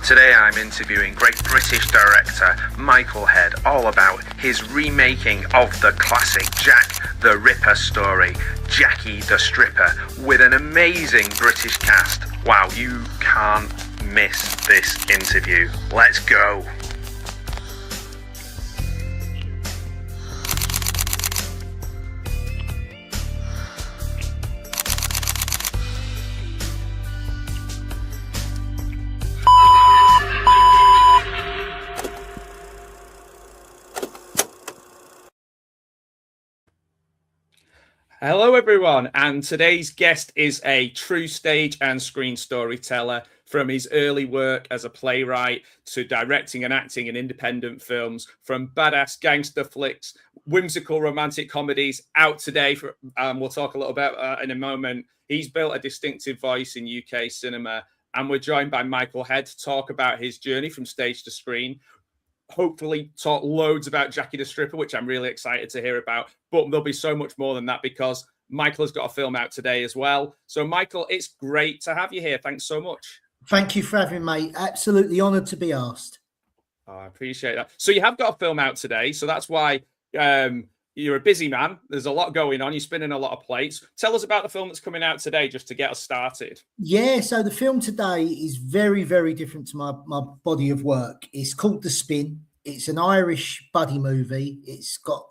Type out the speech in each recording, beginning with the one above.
Today I'm interviewing great British director Michael Head all about his remaking of the classic Jack the Ripper story, Jackie the Stripper, with an amazing British cast. Wow, you can't miss this interview. Let's go. Hello everyone, and today's guest is a true stage and screen storyteller. From his early work as a playwright to directing and acting in independent films, from badass gangster flicks, whimsical romantic comedies, out today, we'll talk a little about in a moment. He's built a distinctive voice in UK cinema, and we're joined by Michael Head to talk about his journey from stage to screen. Hopefully talk loads about Jackie the Stripper, which I'm really excited to hear about, but there'll be so much more than that because Michael has got a film out today as well. So Michael, it's great to have you here. Thanks so much. Thank you for having me. Absolutely honoured to be asked. Oh, I appreciate that. So you have got a film out today, so that's why you're a busy man. There's a lot going on. You're spinning a lot of plates. Tell us about the film that's coming out today, just to get us started. Yeah, so the film today is very, very different to my body of work. It's called The Spin. It's an Irish buddy movie. It's got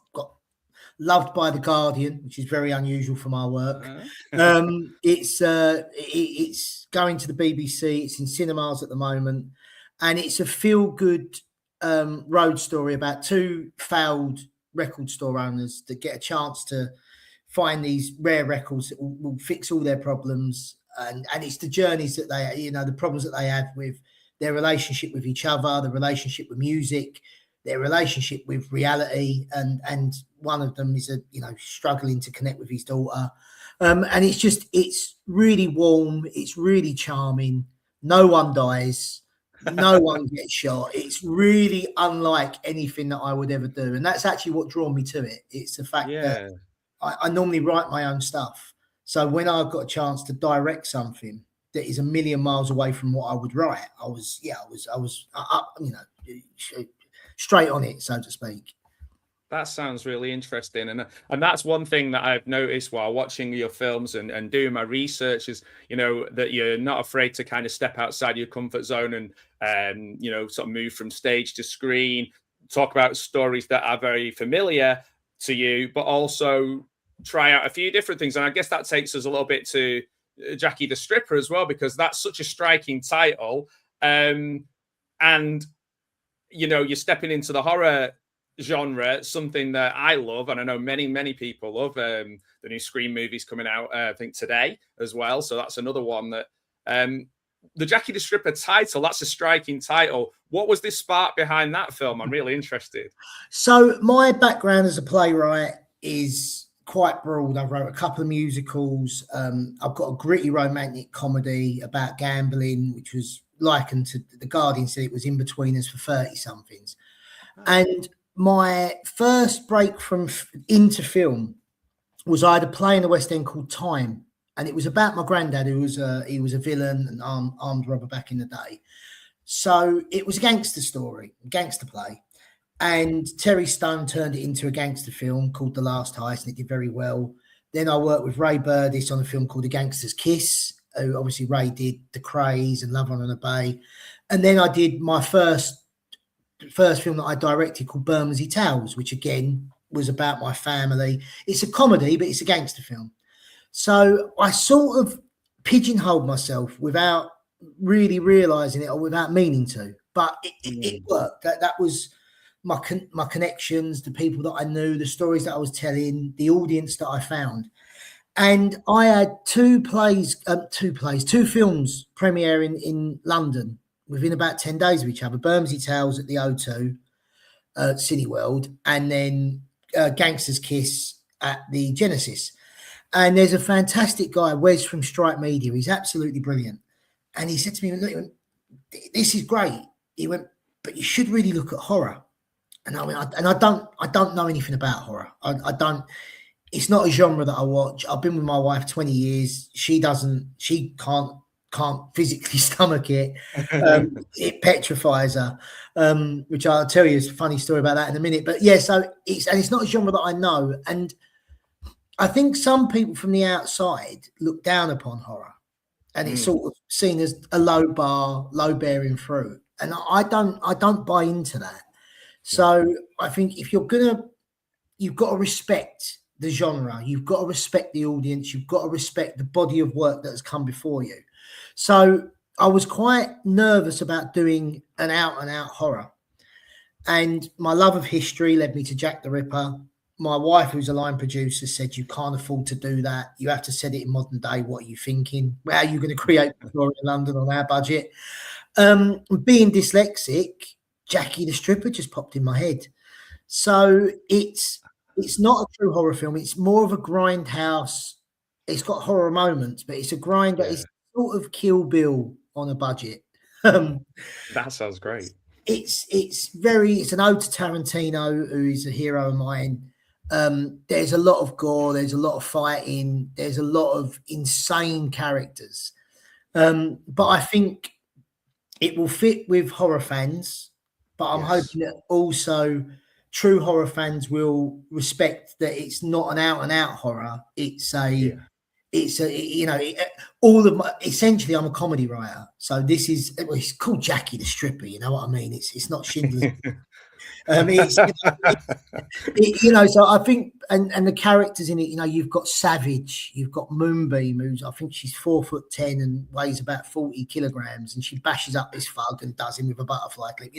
loved by The Guardian, which is very unusual for my work. It's going to the BBC. It's in cinemas at the moment. And it's a feel-good road story about two failed record store owners that get a chance to find these rare records that will fix all their problems, and it's the journeys that they, the problems that they have with their relationship with each other, the relationship with music, their relationship with reality, and one of them is struggling to connect with his daughter, and it's really warm, it's really charming. No one dies. No one gets shot. It's really unlike anything that I would ever do. And that's actually what drew me to it. It's the fact that I normally write my own stuff. So when I've got a chance to direct something that is a million miles away from what I would write, I was up, straight on it, so to speak. That sounds really interesting. And that's one thing that I've noticed while watching your films and doing my research is, that you're not afraid to kind of step outside your comfort zone and, sort of move from stage to screen, talk about stories that are very familiar to you, but also try out a few different things. And I guess that takes us a little bit to Jackie the Stripper as well, because that's such a striking title. And, you're stepping into the horror genre, something that I love, and I know many people love. The new Scream movie's coming out, I think today as well. So that's another one that the Jackie the Stripper title, that's a striking title. What was this spark behind that film? I'm really interested. So my background as a playwright is quite broad. I've wrote a couple of musicals. I've got a gritty romantic comedy about gambling, which was likened to The Guardian said it was in between us for 30-somethings. And my first break into film was I had a play in the West End called Time, and it was about my granddad, who was he was a villain, an armed robber back in the day. So it was a gangster story, a gangster play, and Terry Stone turned it into a gangster film called The Last Heist, and it did very well. Then I worked with Ray Burdis on a film called A Gangster's Kiss. Who obviously Ray did The Craze and Love on a Bay, and then I did my first film that I directed called Bermondsey, which again was about my family. It's a comedy, but it's a gangster film. So I sort of pigeonholed myself without really realizing it or without meaning to, but it worked. That was my connections, the people that I knew, the stories that I was telling, the audience that I found. And I had two films premiering in London within about 10 days of each other. Bermondsey Tales at the O2, Cineworld, and then Gangster's Kiss at the Genesis. And there's a fantastic guy, Wes from Stripe Media. He's absolutely brilliant. And he said to me, "Look, this is great." He went, "But you should really look at horror." And I went, I don't know anything about horror. I don't. It's not a genre that I watch. I've been with my wife 20 years. She can't can't physically stomach it. It petrifies her, which I'll tell you is a funny story about that in a minute. But yeah, so it's not a genre that I know, and I think some people from the outside look down upon horror, and it's sort of seen as a low bar, low bearing fruit, and I don't buy into that. So I think if you've got to respect the genre, you've got to respect the audience, you've got to respect the body of work that has come before you. So I was quite nervous about doing an out and out horror, and my love of history led me to Jack the Ripper. My wife, who's a line producer, said, you can't afford to do that. You have to set it in modern day. What are you thinking? How are you going to create Victoria London on our budget? Being dyslexic, Jackie the Stripper just popped in my head. So it's not a true horror film. It's more of a grindhouse. It's got horror moments, but it's a grind. It's sort of Kill Bill on a budget. That sounds great. It's an ode to Tarantino, who is a hero of mine. There's a lot of gore, there's a lot of fighting, there's a lot of insane characters. But I think it will fit with horror fans, but I'm hoping that also true horror fans will respect that it's not an out and out horror. Essentially I'm a comedy writer. So it's called Jackie the Stripper, you know what I mean? It's not Schindler's. So I think, and the characters in it, you've got Savage, you've got Moonbeam, who's, I think she's 4'10" and weighs about 40 kilograms, and she bashes up this thug and does him with a butterfly clip.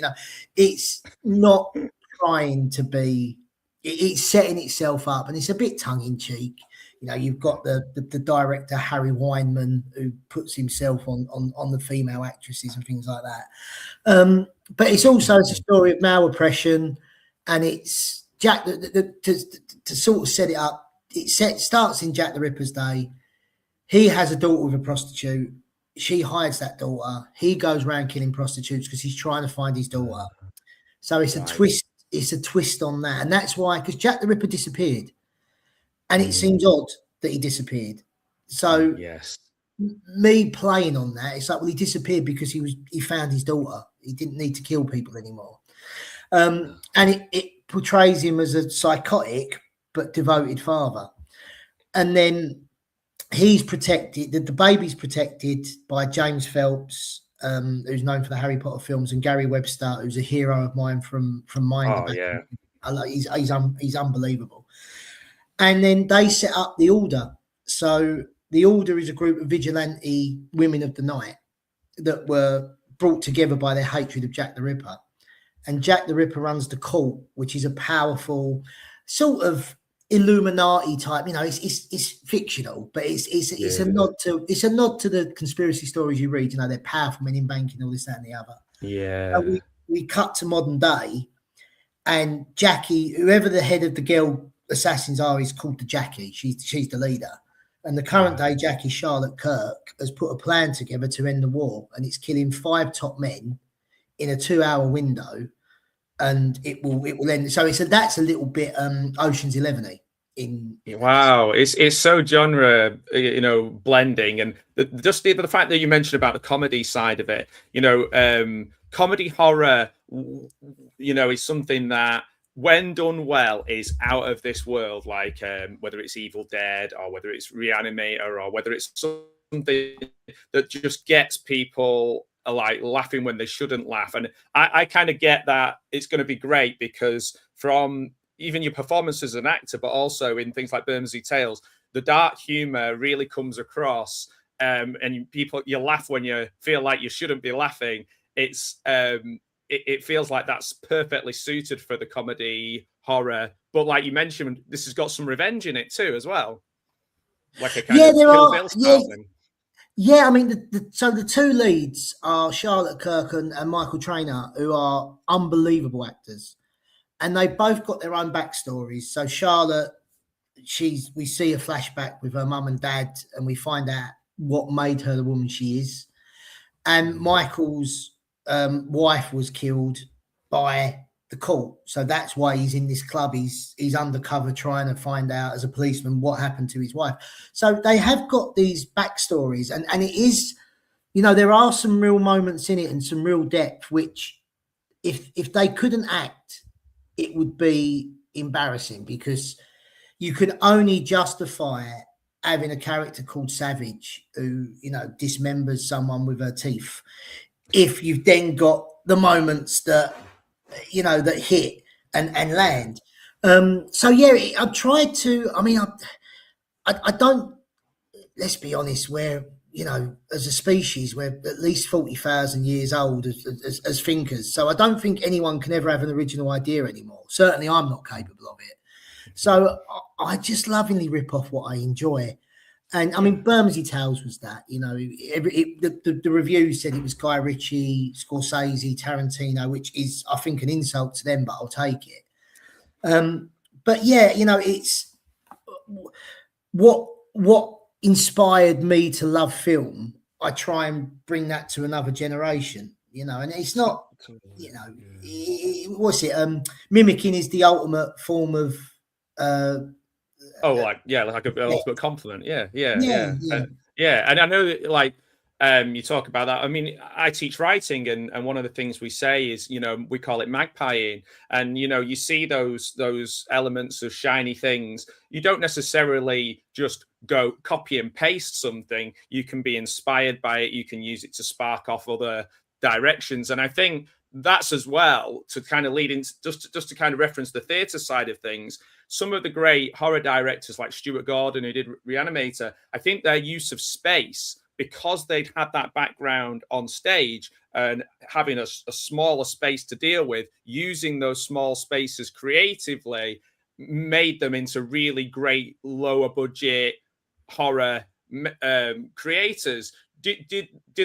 It's not trying to be, it's setting itself up, and it's a bit tongue in cheek. You've got the director Harry Weinman, who puts himself on the female actresses and things like that. But it's also a story of male oppression, and it's Jack. To sort of set it up, starts in Jack the Ripper's day. He has a daughter with a prostitute. She hides that daughter. He goes around killing prostitutes because he's trying to find his daughter. So it's a twist. It's a twist on that, and that's why, because Jack the Ripper disappeared. And it seems odd that he disappeared. So me playing on that, it's like, well, he disappeared because he found his daughter. He didn't need to kill people anymore. And it portrays him as a psychotic but devoted father. And then he's protected, the baby's protected by James Phelps, who's known for the Harry Potter films, and Gary Webster, who's a hero of mine from Mind. He's unbelievable. And then they set up the Order. So the Order is a group of vigilante women of the night that were brought together by their hatred of Jack the Ripper. And Jack the Ripper runs the cult, which is a powerful sort of Illuminati type. It's fictional, but it's a nod to the conspiracy stories you read. They're powerful men in banking, all this, that, and the other. Yeah. So we cut to modern day, and Jackie, whoever the head of the girl assassins are, is called the Jackie. She's the leader. And the current day Jackie, Charlotte Kirk, has put a plan together to end the war, and it's killing 5 top men in a 2-hour window, and it will end. So that's a little bit Ocean's 11-y. Wow, it's so genre blending, and the fact that you mentioned about the comedy side of it, comedy horror, is something that, when done well, is out of this world. Like whether it's Evil Dead, or whether it's Reanimator, or whether it's something that just gets people like laughing when they shouldn't laugh. And I kind of get that it's going to be great, because from even your performance as an actor, but also in things like Bermondsey Tales, the dark humor really comes across, and you laugh when you feel like you shouldn't be laughing. It feels like that's perfectly suited for the comedy horror, but like you mentioned, this has got some revenge in it too, as well. Like a kind of Kill Bill style thing. Yeah, I mean, the two leads are Charlotte Kirk and Michael Traynor, who are unbelievable actors, and they both got their own backstories. So Charlotte, we see a flashback with her mum and dad, and we find out what made her the woman she is. And Michael's wife was killed by the cult, so that's why he's in this club. He's undercover trying to find out as a policeman what happened to his wife. So they have got these backstories, and it is, you know, there are some real moments in it and some real depth, which if they couldn't act, it would be embarrassing, because you can only justify having a character called Savage who, you know, dismembers someone with her teeth if you've then got the moments that, you know, that hit and land. So yeah, I've tried to. I mean, I don't. Let's be honest. We're, you know, as a species, we're at least 40,000 years old as thinkers. So I don't think anyone can ever have an original idea anymore. Certainly, I'm not capable of it. So I just lovingly rip off what I enjoy. And I mean, Bermondsey Tales was that, you know, the reviews said it was Guy Ritchie, Scorsese, Tarantino, which is, I think, an insult to them, but I'll take it. But yeah, you know, it's what inspired me to love film. I try and bring that to another generation, you know, and it's not, you know, what's it? Mimicking is the ultimate form of. Like an ultimate compliment. And I know that, like, you talk about that. I mean, I teach writing, and one of the things we say is, you know, we call it magpieing. And, you know, you see those elements of shiny things. You don't necessarily just go copy and paste something. You can be inspired by it. You can use it to spark off other directions. And I think that's as well to kind of lead into, just to kind of reference the theatre side of things. Some of the great horror directors like Stuart Gordon, who did Reanimator, I think their use of space, because they'd had that background on stage and having a smaller space to deal with, using those small spaces creatively made them into really great lower budget horror creators. Did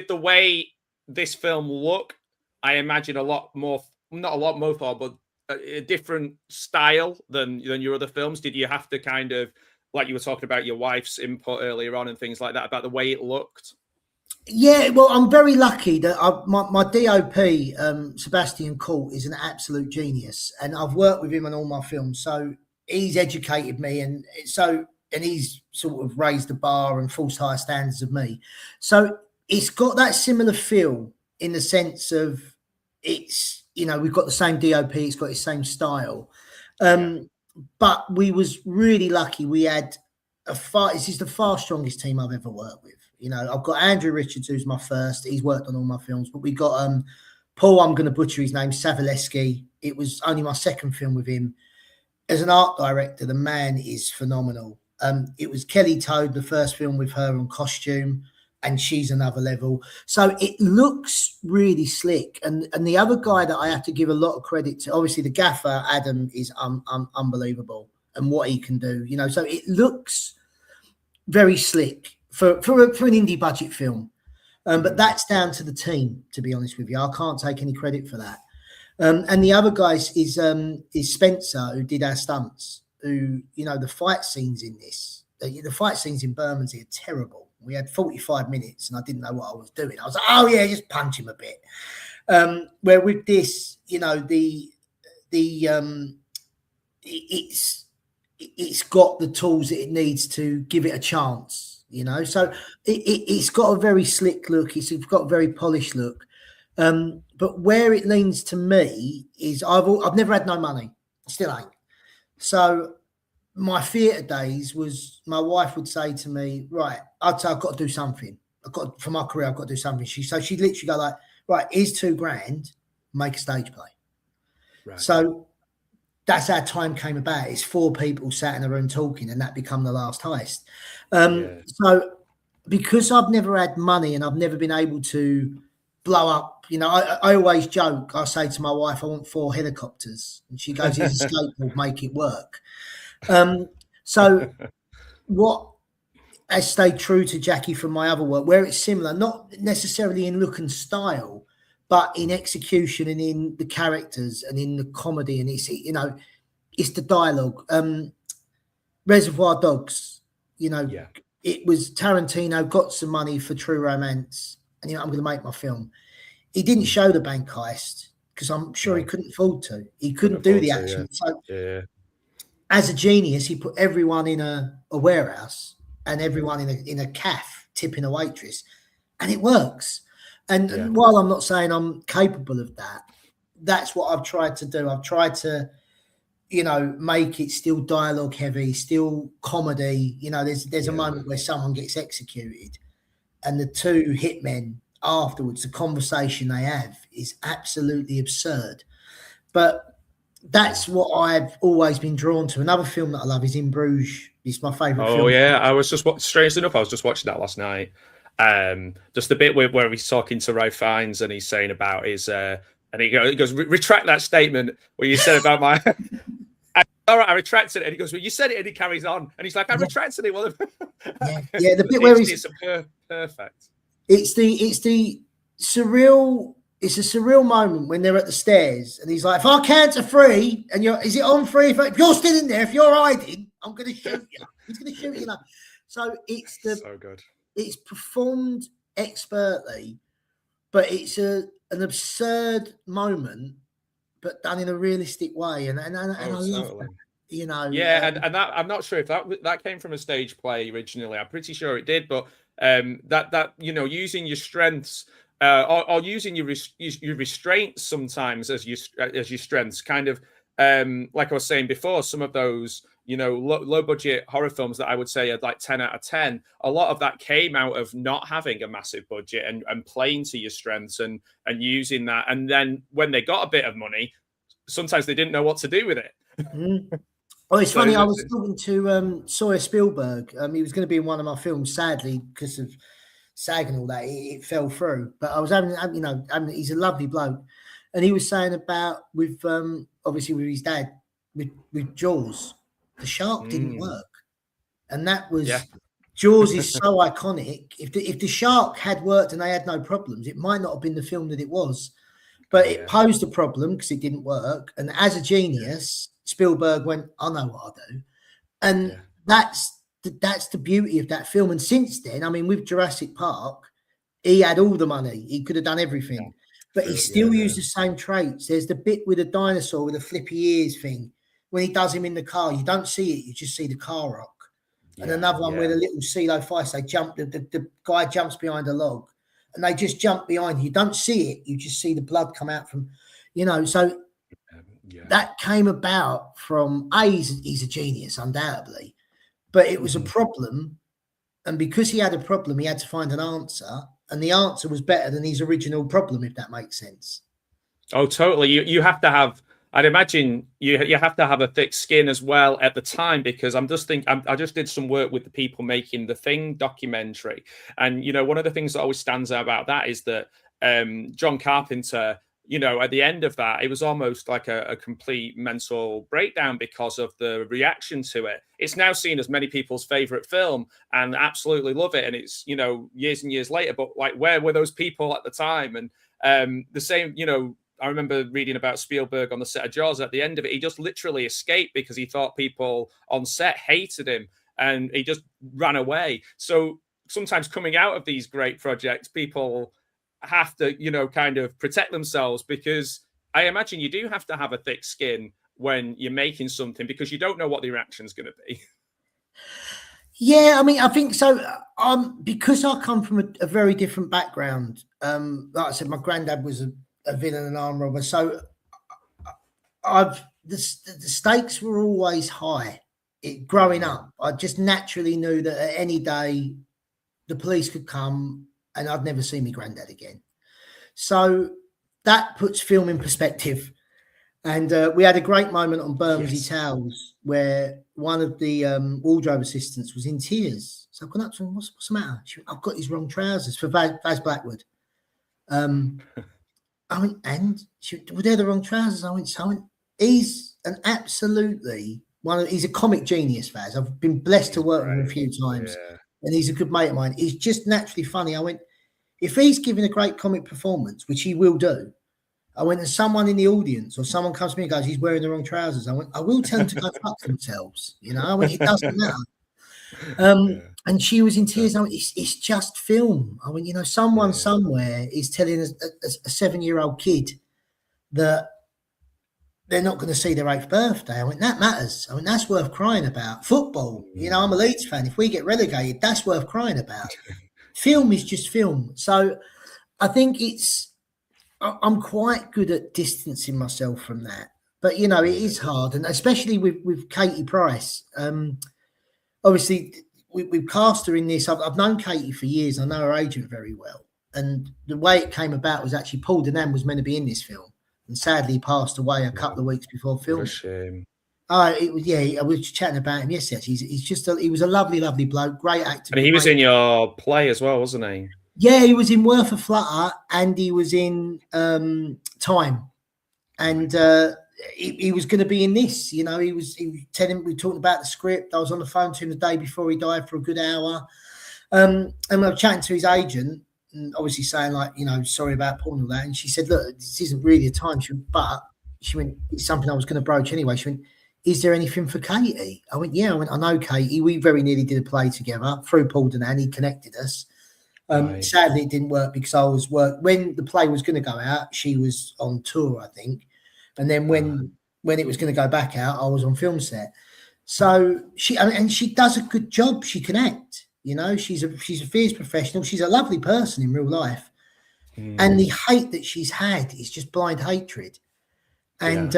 the way this film look, I imagine, a lot more, not a lot more, but a different style than your other films? Did you have to kind of, like you were talking about your wife's input earlier on and things like that, about the way it looked? Yeah, well, I'm very lucky that my DOP, Sebastian Court, is an absolute genius, and I've worked with him on all my films. So he's educated me, and he's sort of raised the bar and forced higher standards of me. So it's got that similar feel in the sense of, it's, you know, we've got the same DOP, it's got the same style. But we was really lucky. We had this is the far strongest team I've ever worked with. You know, I've got Andrew Richards, who's my first. He's worked on all my films, but we got Paul, I'm going to butcher his name, Savaleski. It was only my second film with him. As an art director, the man is phenomenal. It was Kelly Toad, the first film with her on costume, and she's another level. So it looks really slick. And the other guy that I have to give a lot of credit to, obviously the gaffer, Adam, is unbelievable, and what he can do, you know. So it looks very slick for an indie budget film. But that's down to the team, to be honest with you. I can't take any credit for that. And the other guys is Spencer, who did our stunts, who, you know, the fight scenes in this, the fight scenes in Bermondsey are terrible. We had 45 minutes and I didn't know what I was doing. I was like, oh yeah, just punch him a bit. Where with this, you know, it's got the tools that it needs to give it a chance, you know. So it's got a very slick look. It's got a very polished look. But where it leans to me is I've never had no money, still ain't. So my theatre days was, my wife would say to me, right, I'd say I've got to do something. For my career, I've got to do something. She'd literally go like, right, here's $2,000, make a stage play. Right. So that's how time came about. It's 4 people sat in a room talking, and that become the last heist. So because I've never had money and I've never been able to blow up, you know, I always joke. I say to my wife, I want 4 helicopters, and she goes, "Here's a skateboard, make it work." So what has stayed true to Jackie from my other work, where it's similar, not necessarily in look and style, but in execution and in the characters and in the comedy, and it's, you know, it's the dialogue. Reservoir Dogs, you know, it was Tarantino got some money for True Romance, and, you know, I'm going to make my film. He didn't show the bank heist because I'm sure he couldn't afford to. He couldn't do the action. So as a genius, he put everyone in a warehouse and everyone in a cafe tipping a waitress, and it works. And while I'm not saying I'm capable of that, that's what I've tried to do. I've tried to, you know, make it still dialogue heavy, still comedy. You know, there's a moment where someone gets executed, and the two hitmen afterwards, the conversation they have is absolutely absurd. But that's what I've always been drawn to. Another film that I love is In Bruges. It's my favourite film. Oh yeah, I was just strangely enough, I was just watching that last night. Just the bit where he's talking to Ralph Fiennes and he's saying about his and he goes retract that statement where you said about my. All right, I retracted it. And he goes, well, you said it, and he carries on. And he's like, I retracted it. Well, the bit where he's perfect. It's the surreal. It's a surreal moment when they're at the stairs, and he's like, if I count to three, and is it on three? If you're still in there, if you're hiding, I'm going to shoot you. He's going to shoot you. So it's so good. It's performed expertly, but it's an absurd moment, but done in a realistic way, and I love that, you know. Yeah, and that, I'm not sure if that came from a stage play originally. I'm pretty sure it did, but that you know, using your strengths or using your restraints sometimes as your strengths, kind of like I was saying before, some of those, you know, low budget horror films that I would say are like 10 out of 10. A lot of that came out of not having a massive budget and playing to your strengths and using that. And then when they got a bit of money, sometimes they didn't know what to do with it. Oh, it's funny. I was talking to Sawyer Spielberg. He was going to be in one of my films. Sadly, because of SAG and all that, it fell through. But I was having, you know, he's a lovely bloke, and he was saying about with obviously with his dad with Jaws. The shark didn't work, and that was Jaws is so iconic. If the shark had worked and they had no problems, it might not have been the film that it was. But it posed a problem because it didn't work. And as a genius, Spielberg went, "I know what I'll do," and that's the beauty of that film. And since then, I mean, with Jurassic Park, he had all the money; he could have done everything, but he still used the same traits. There's the bit with the dinosaur with the flippy ears thing. When he does him in the car, you don't see it; you just see the car rock. And another one where the little CeeLo fights, they jump. The guy jumps behind a log, and they just jump behind. You don't see it; you just see the blood come out from, you know. So that came about from he's a genius, undoubtedly, but it was a problem, and because he had a problem, he had to find an answer, and the answer was better than his original problem, if that makes sense. Oh, totally. You have to have. I'd imagine you have to have a thick skin as well at the time, because I just did some work with the people making the Thing documentary, and you know, one of the things that always stands out about that is that John Carpenter, you know, at the end of that, it was almost like a complete mental breakdown because of the reaction to it. It's now seen as many people's favorite film and absolutely love it, and it's, you know, years and years later. But like, where were those people at the time? And the same, you know. I remember reading about Spielberg on the set of Jaws. At the end of it, he just literally escaped because he thought people on set hated him, and he just ran away. So sometimes coming out of these great projects, people have to, you know, kind of protect themselves, because I imagine you do have to have a thick skin when you're making something, because you don't know what the reaction's going to be. Yeah, I mean, I think so. Because I come from a very different background. Like I said, my granddad was a villain and arm robber, so the stakes were always high. Growing up, I just naturally knew that at any day the police could come and I'd never see my granddad again. So that puts film in perspective. And we had a great moment on Bermondsey Towers where one of the wardrobe assistants was in tears. So I've gone up to him, what's the matter? She went, I've got his wrong trousers for Vaz Blackwood. I went, and were they the wrong trousers? I went, he's an absolutely he's a comic genius, Vaz. I've been blessed to work with him a few times, and he's a good mate of mine. He's just naturally funny. I went, if he's giving a great comic performance, which he will do, I went, and someone in the audience or someone comes to me and goes, he's wearing the wrong trousers. I went, I will tell them to go fuck themselves. You know, I went, it doesn't matter. And she was in tears. I went, it's just film. I went, you know, someone somewhere is telling a 7-year-old kid that they're not going to see their 8th birthday. I went, that matters. I went, that's worth crying about. Football, you know, I'm a Leeds fan. If we get relegated, that's worth crying about. Film is just film. So I think I'm quite good at distancing myself from that. But you know, it is hard, and especially with Katie Price. Obviously, we've cast her in this. I've known Katie for years. I know her agent very well, and the way it came about was actually Paul Denham was meant to be in this film, and sadly he passed away a couple of weeks before filming. What a shame. Oh, it was, yeah. I was chatting about him yesterday. He's just he was a lovely bloke, great actor. And he was in your play as well, wasn't he? Yeah, he was in Worth a Flutter, and he was in Time, and he was going to be in this. You know, he was telling, we talked about the script. I was on the phone to him the day before he died for a good hour, and I was chatting to his agent, and obviously saying, like, you know, sorry about Paul and all that. And she said, look, this isn't really a time. But she went, it's something I was going to broach anyway. She went, is there anything for Katie? I went, yeah. I went, I know Katie. We very nearly did a play together through Paul Denham. He connected us. Sadly, it didn't work because I was when the play was going to go out. She was on tour, I think, and then when it was going to go back out, I was on film set. So she does a good job. She can act. You know, she's a fierce professional. She's a lovely person in real life, and the hate that she's had is just blind hatred. And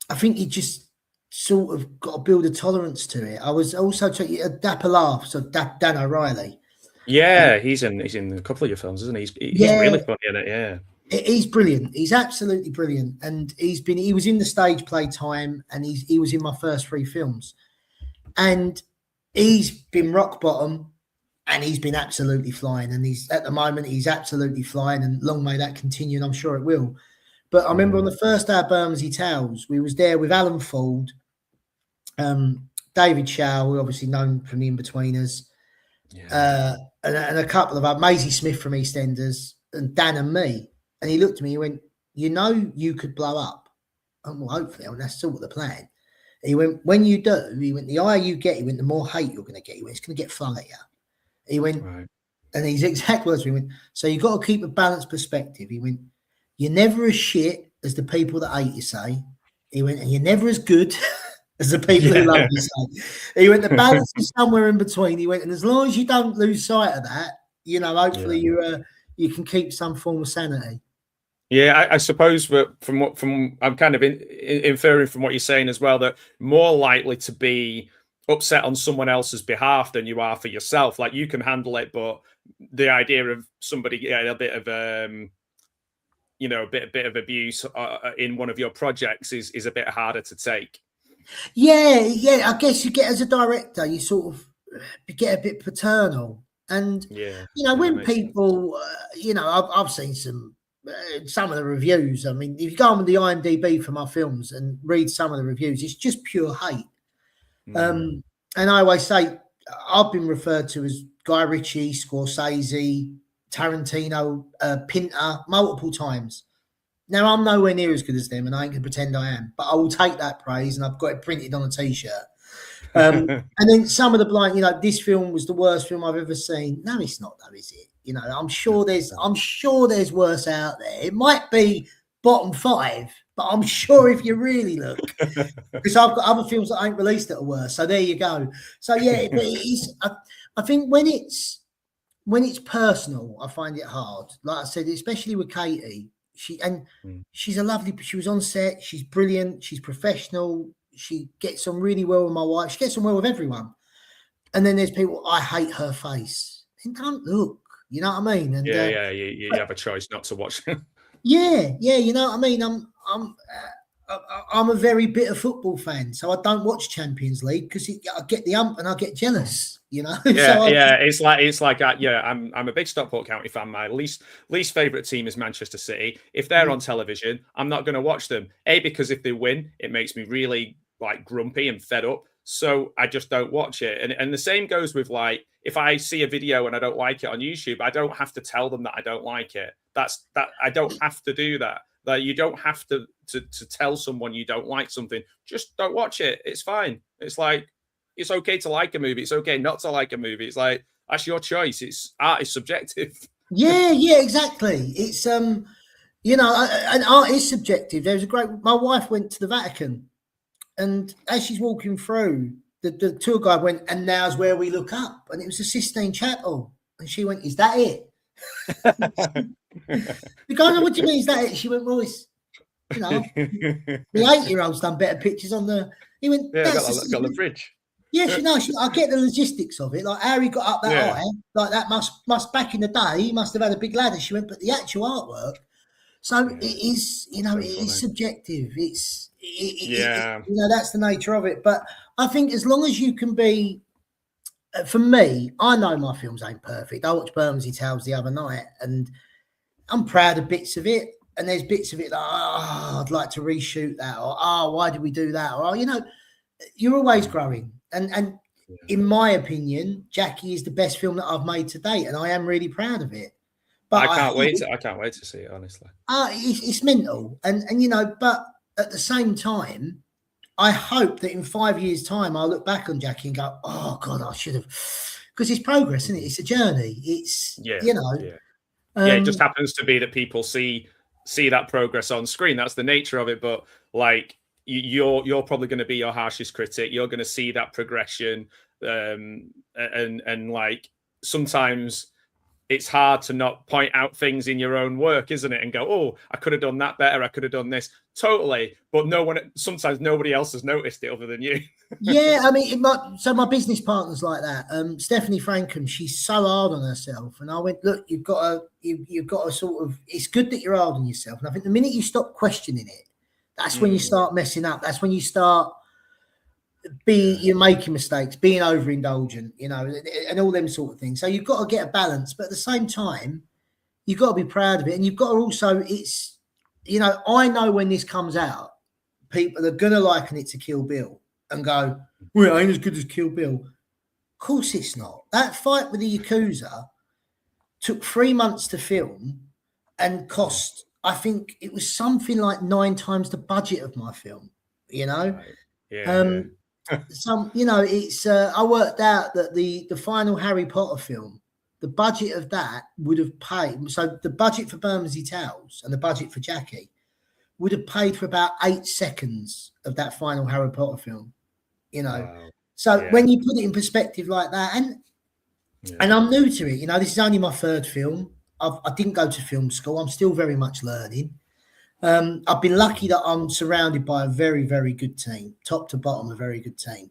I think you just sort of got to build a tolerance to it. I was also Dapper Laugh, so Dan O'Reilly. Yeah, he's in a couple of your films, isn't he? He's really funny in it. Yeah, he's brilliant. He's absolutely brilliant, and he was in the stage play Time, and he was in my first 3 films, and he's been rock bottom, and he's been absolutely flying, and he's at the moment he's absolutely flying, and long may that continue, and I'm sure it will. But I remember on the first day of Bermondsey Tales, we was there with Alan Ford, David Shaw, who obviously known from the In-Betweeners. And a couple of Maisie Smith from EastEnders, and Dan and me. And he looked at me, he went, you know, you could blow up. And well, hopefully, that's sort of the plan. And he went, when you do, he went, the higher you get, he went, the more hate you're going to get. He went, it's going to get flung at you. He went, and his exact words, he went, so you've got to keep a balanced perspective. He went, you're never as shit as the people that hate you say. He went, and you're never as good as the people who love you say. He went, the balance is somewhere in between. He went, and as long as you don't lose sight of that, you know, hopefully you can keep some form of sanity. Yeah, I suppose from I'm kind of inferring from what you're saying as well, that more likely to be upset on someone else's behalf than you are for yourself. Like, you can handle it, but the idea of somebody getting a bit of you know, a bit of abuse in one of your projects is a bit harder to take. Yeah. I guess you get, as a director, you sort of get a bit paternal, and you know, when people, you know, I've seen some of the reviews. I mean, if you go on the IMDb for my films and read some of the reviews, it's just pure hate. And I always say I've been referred to as Guy Ritchie, Scorsese, Tarantino, Pinter multiple times. Now, I'm nowhere near as good as them, and I ain't going to pretend I am, but I will take that praise, and I've got it printed on a T-shirt. And then some of the blind, you know, this film was the worst film I've ever seen. No, it's not, though, is it? You know, I'm sure there's worse out there. It might be bottom 5, but I'm sure if you really look, because I've got other films that ain't released that are worse. So there you go. So yeah, but it is. I think when it's personal, I find it hard. Like I said, especially with Katie. She's a lovely. She was on set. She's brilliant. She's professional. She gets on really well with my wife. She gets on well with everyone. And then there's people, I hate her face. Then don't look. You know what I mean? And, you have a choice not to watch. yeah. You know what I mean? I'm a very bitter football fan, so I don't watch Champions League because I get the ump and I get jealous. You know? It's like I'm a big Stockport County fan. My least favorite team is Manchester City. If they're on television, I'm not going to watch them. Because if they win, it makes me really like grumpy and fed up. So I just don't watch it. And the same goes with, like, if I see a video and I don't like it on YouTube, I don't have to tell them that I don't like it. I don't have to do that. Like, you don't have to tell someone you don't like something. Just don't watch it. It's fine. It's like, it's okay to like a movie. It's okay not to like a movie. It's like, that's your choice. Art is subjective. Yeah, exactly. It's you know, and art is subjective. My wife went to the Vatican, and as she's walking through, the tour guide went, and now's where we look up, and it was the Sistine Chapel. And she went, "Is that it?" The guy, "What do you mean, is that it?" She went, "Well, it's, you know, the 8-year-old's done better pictures on the." He went, Yeah, "That's got the bridge. yeah, I get the logistics of it. Like how he got up that high, like that must back in the day, he must have had a big ladder." She went, "But the actual artwork." So it is, you know, so it is subjective. You know, that's the nature of it. But I think as long as you can be, for me, I know my films ain't perfect. I watched Bermondsey Tales the other night, and I'm proud of bits of it. And there's bits of it that, I'd like to reshoot that, or why did we do that? Or, you know, you're always growing. And in my opinion, Jackie is the best film that I've made to date, and I am really proud of it. But I can't wait to see it, honestly. It's mental, and you know, but at the same time, I hope that in 5 years' time, I'll look back on Jackie and go, "Oh God, I should have," because it's progress, isn't it? It's a journey. It's you know, it just happens to be that people see that progress on screen. That's the nature of it. But like you're probably going to be your harshest critic. You're going to see that progression, and like sometimes it's hard to not point out things in your own work, isn't it? And go, "Oh, I could have done that better. I could have done this." Totally. But sometimes nobody else has noticed it other than you. Yeah. I mean, so my business partner's like that. Stephanie Frankham, she's so hard on herself. And I went, "Look, you've got to sort of, it's good that you're hard on yourself." And I think the minute you stop questioning it, that's when you start messing up. That's when you start you're making mistakes, being overindulgent, you know, and all them sort of things. So you've got to get a balance, but at the same time, you've got to be proud of it. And you've got to also, it's, you know, I know when this comes out, people are going to liken it to Kill Bill and go, "Well, it ain't as good as Kill Bill." Of course it's not. That fight with the Yakuza took 3 months to film and cost, I think it was something like 9 times the budget of my film, you know? Yeah. Some, you know, it's I worked out that the final Harry Potter film, the budget of that would have paid, so the budget for Bermondsey Tales and the budget for Jackie would have paid for about 8 seconds of that final Harry Potter film, you know. Wow. So when you put it in perspective like that, and I'm new to it, you know, this is only my 3rd film. I didn't go to film school. I'm still very much learning. I've been lucky that I'm surrounded by a very, very good team, top to bottom, a very good team.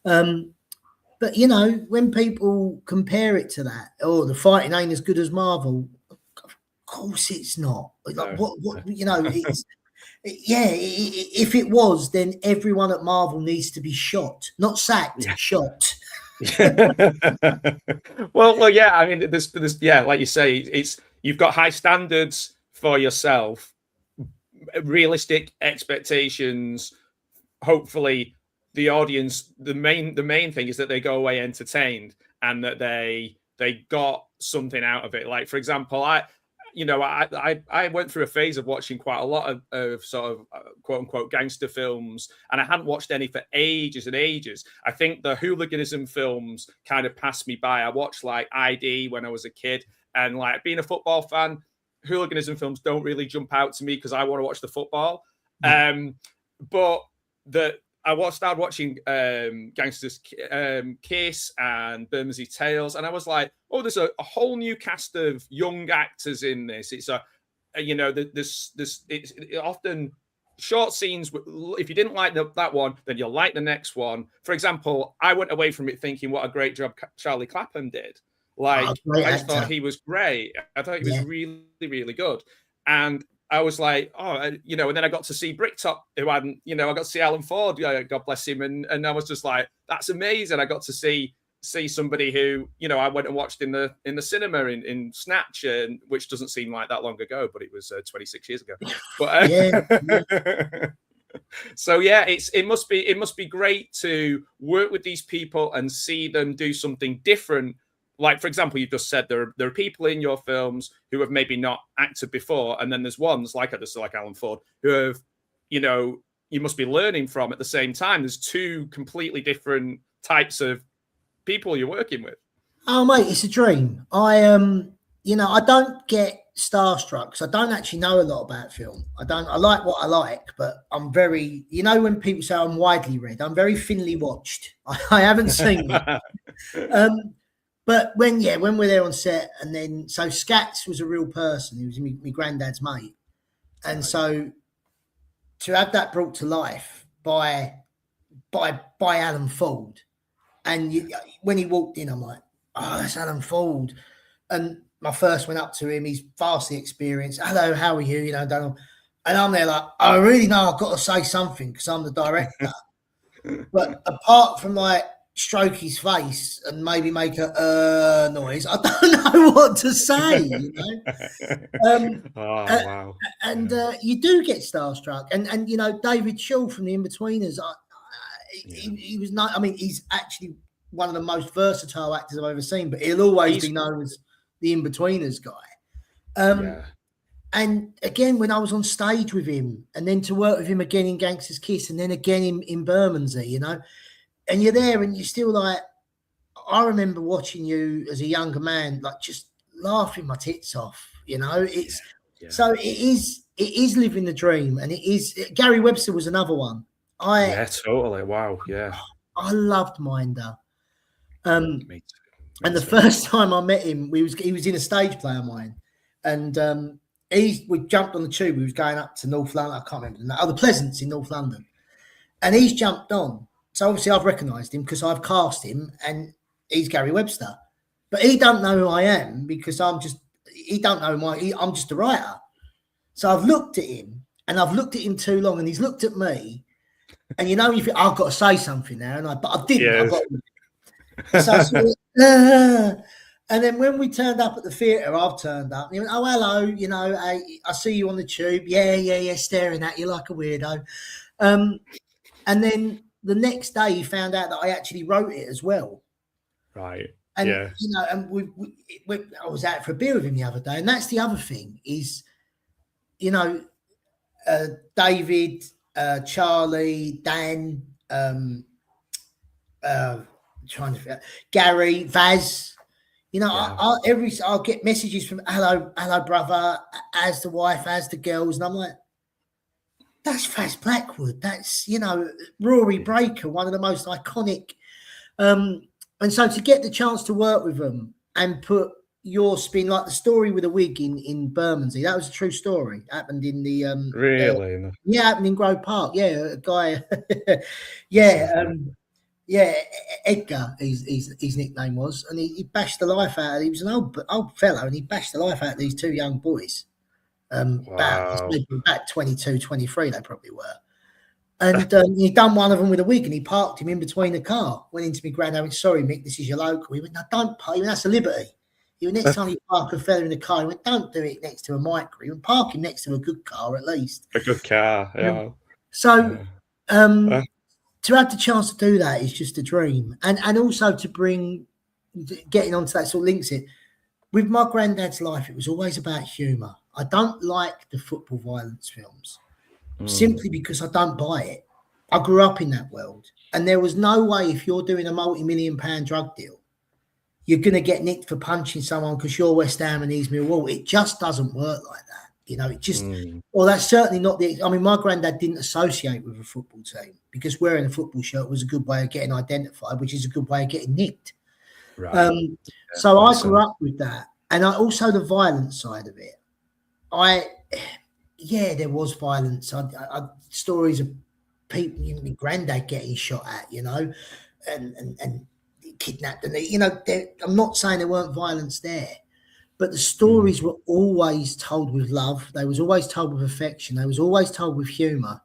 But, you know, when people compare it to that, the fighting ain't as good as Marvel, of course it's not. Like, what you know, it's, if it was, then everyone at Marvel needs to be shot, not sacked, shot. well, yeah, I mean, there's like you say, you've got high standards for yourself, realistic expectations. Hopefully the audience, the main thing is that they go away entertained and that they got something out of it. Like, for example, I went through a phase of watching quite a lot of sort of quote unquote gangster films, and I hadn't watched any for ages and ages. I think the hooliganism films kind of passed me by. I watched like ID when I was a kid, and like being a football fan, hooliganism films don't really jump out to me because I want to watch the football. But I started watching Gangster's Kiss and Bermondsey Tales, and I was like, "Oh, there's a whole new cast of young actors in this." It's it's often short scenes. If you didn't like that one, then you'll like the next one. For example, I went away from it thinking what a great job Charlie Clapham did. Like, I just thought he was great. I thought he was really, really good. And I was like, and then I got to see Bricktop, who hadn't, I got to see Alan Ford, God bless him. And I was just like, that's amazing. I got to see somebody who, I went and watched in the cinema in Snatch, which doesn't seem like that long ago, but it was 26 years ago. But so it must be great to work with these people and see them do something different. Like, for example, you just said there are people in your films who have maybe not acted before, and then there's ones like Alan Ford who have, you must be learning from at the same time. There's 2 completely different types of people you're working with. Oh, mate, it's a dream. I don't get starstruck because I don't actually know a lot about film. I like what I like, but I'm very, when people say I'm widely read, I'm very thinly watched. I haven't seen it. But when we're there on set, and then so Scats was a real person. He was my granddad's mate, and so to have that brought to life by Alan Ford, and when he walked in, I'm like, oh, that's Alan Ford, and my first went up to him. He's vastly experienced. Hello, how are you? You know, don't know. And I'm there like, I really know I've got to say something because I'm the director. But apart from like stroke his face and maybe make a noise, I don't know what to say. You know. Wow. And you do get starstruck, and you know David Shaw from the Inbetweeners. He was not. I mean, he's actually one of the most versatile actors I've ever seen, but he'll always be known as the Inbetweeners guy. And again, when I was on stage with him, and then to work with him again in Gangster's Kiss, and then again in Bermondsey, you know, and you're there and you're still like, I remember watching you as a younger man, like just laughing my tits off, you know. So it is living the dream, and it is. Gary Webster was another one. Totally. Wow. Yeah. I loved Minder. Me too. And the first time I met him, he was in a stage play of mine, and we jumped on the tube. We was going up to North London. I can't remember the Pleasance in North London, and he's jumped on. So obviously I've recognised him because I've cast him, and he's Gary Webster, but he don't know who I am because I'm just a writer. So I've looked at him, and I've looked at him too long, and he's looked at me, and you know you think I've got to say something now, but I didn't. Yes. And then when we turned up at the theatre, I've turned up. And he went, "Oh, hello, you know, I see you on the tube. Yeah, staring at you like a weirdo." And then the next day, he found out that I actually wrote it as well. Right. And you know, and I was out for a beer with him the other day, and that's the other thing is, you know, David, Charlie, Dan, Gary, Vaz. You know, I'll get messages from hello, brother, as the wife, as the girls, and I'm like, that's Vaz Blackwood. That's, you know, Rory Breaker, one of the most iconic. And so to get the chance to work with them and put your spin, like the story with a wig in Bermondsey, that was a true story. Happened in the really? Happened in Grove Park. Yeah, a guy. Edgar, his nickname was, and he bashed the life out of. He was an old fellow, and he bashed the life out of these two young boys. About 22, 23, they probably were. And he'd done one of them with a wig, and he parked him in between the car. Went into my granddad and went, "Sorry, Mick, this is your local." He went, "No, don't park." He went, "That's a liberty." He went, "Next time you park a fella in the car," he went, "Don't do it next to a micro." He went, "Park him next to a good car at least." A good car, yeah. So to have the chance to do that is just a dream. And also to getting onto that sort of links it. With my granddad's life, it was always about humour. I don't like the football violence films. Simply because I don't buy it. I grew up in that world, and there was no way if you're doing a multi-million-pound drug deal, you're going to get nicked for punching someone because you're West Ham and he's Millwall. It just doesn't work like that. You know, it just, well, that's certainly not I mean, my granddad didn't associate with a football team because wearing a football shirt was a good way of getting identified, which is a good way of getting nicked. Right. So I grew up with that. And also the violence side of it. There was violence. I stories of people, you know, my granddad getting shot at, you know, and kidnapped. And, you know, I'm not saying there weren't violence there, but the stories were always told with love. They was always told with affection. They was always told with humour.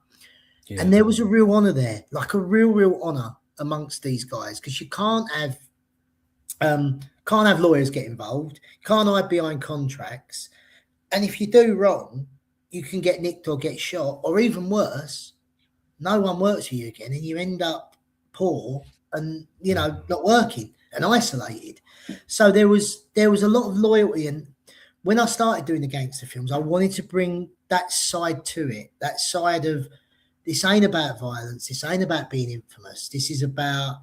Yeah. And there was a real honour there, like a real honour amongst these guys, because you can't have lawyers get involved. You can't hide behind contracts. And if you do wrong, you can get nicked or get shot, or even worse, no one works for you again, and you end up poor and, you know, not working and isolated. So there was a lot of loyalty. And when I started doing the gangster films, I wanted to bring that side to it, that side of this ain't about violence. This ain't about being infamous. This is about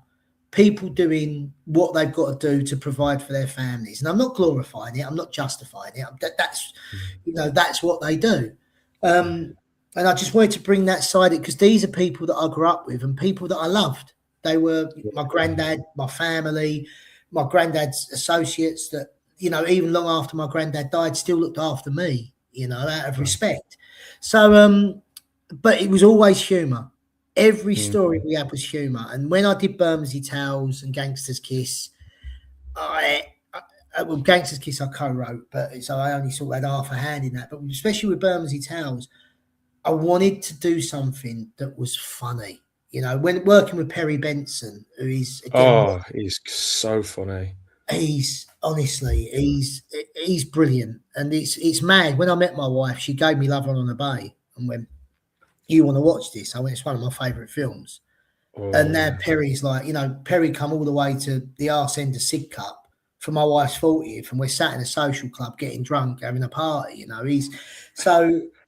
people doing what they've got to do to provide for their families. And I'm not glorifying it. I'm not justifying it. That's what they do. And I just wanted to bring that side of it because these are people that I grew up with and people that I loved. They were my granddad, my family, my granddad's associates that, you know, even long after my granddad died, still looked after me, you know, out of respect. So, but it was always humour. Every story we had was humour. And when I did Bermondsey Tales and Gangster's Kiss, well, Gangster's Kiss I co-wrote, but so I only sort of had half a hand in that. But especially with Bermondsey Tales, I wanted to do something that was funny. You know, when working with Perry Benson, who is again, he's so funny. He's honestly, he's brilliant, and it's mad. When I met my wife, she gave me Love on the Bay and went, "You want to watch this?" I went, "It's one of my favourite films." And now Perry's like, you know, Perry come all the way to the arse end of Sidcup for my wife's 40th, and we're sat in a social club getting drunk, having a party. You know, he's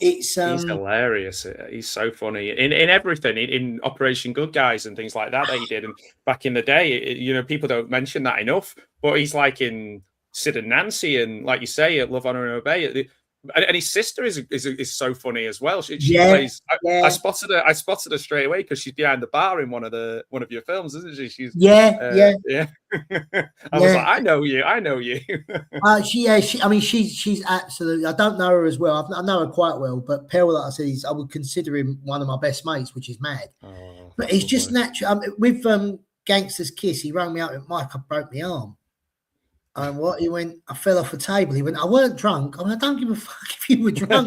he's hilarious. He's so funny in everything, in Operation Good Guys and things like that he did. And back in the day, you know, people don't mention that enough, but he's like in Sid and Nancy, and like you say, at Love, Honor and Obey. And his sister is so funny as well. She plays. I spotted her straight away because she's behind the bar in one of your films, isn't she? She's yeah. I was like, I know you. I mean, she's absolutely. I don't know her as well. I know her quite well, but Pearl, like I said, I would consider him one of my best mates, which is mad. But it's just natural. With Gangster's Kiss, he rang me up with Mike. I broke my arm. And what? He went, I fell off a table. He went, I weren't drunk. I mean, I don't give a fuck if you were drunk.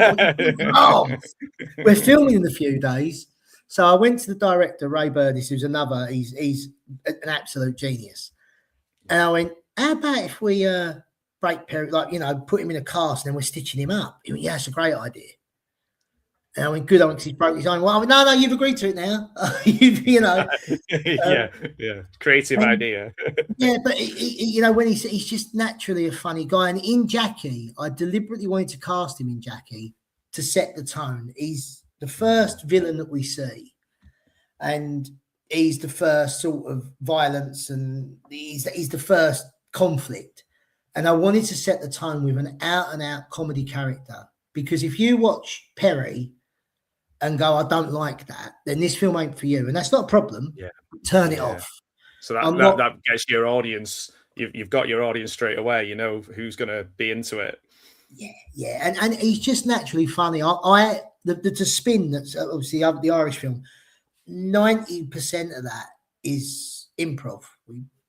We're filming in a few days. So I went to the director, Ray Burdis, who's another, he's an absolute genius. And I went, how about if we break Perry, like, you know, put him in a cast and then we're stitching him up? He went, yeah, that's a great idea. And I went, good, because he broke his arm. Well, I went, no, you've agreed to it now. you know. Creative idea. Yeah, but you know, when he's just naturally a funny guy. And in Jackie, I deliberately wanted to cast him in Jackie to set the tone. He's the first villain that we see, and he's the first sort of violence, and he's the first conflict. And I wanted to set the tone with an out-and-out comedy character, because if you watch Perry and go, I don't like that, then this film ain't for you. And that's not a problem. Yeah. Turn it off. So that gets your audience. You've got your audience straight away. You know who's going to be into it. Yeah. And he's just naturally funny. The spin that's obviously the Irish film, 90% of that is improv.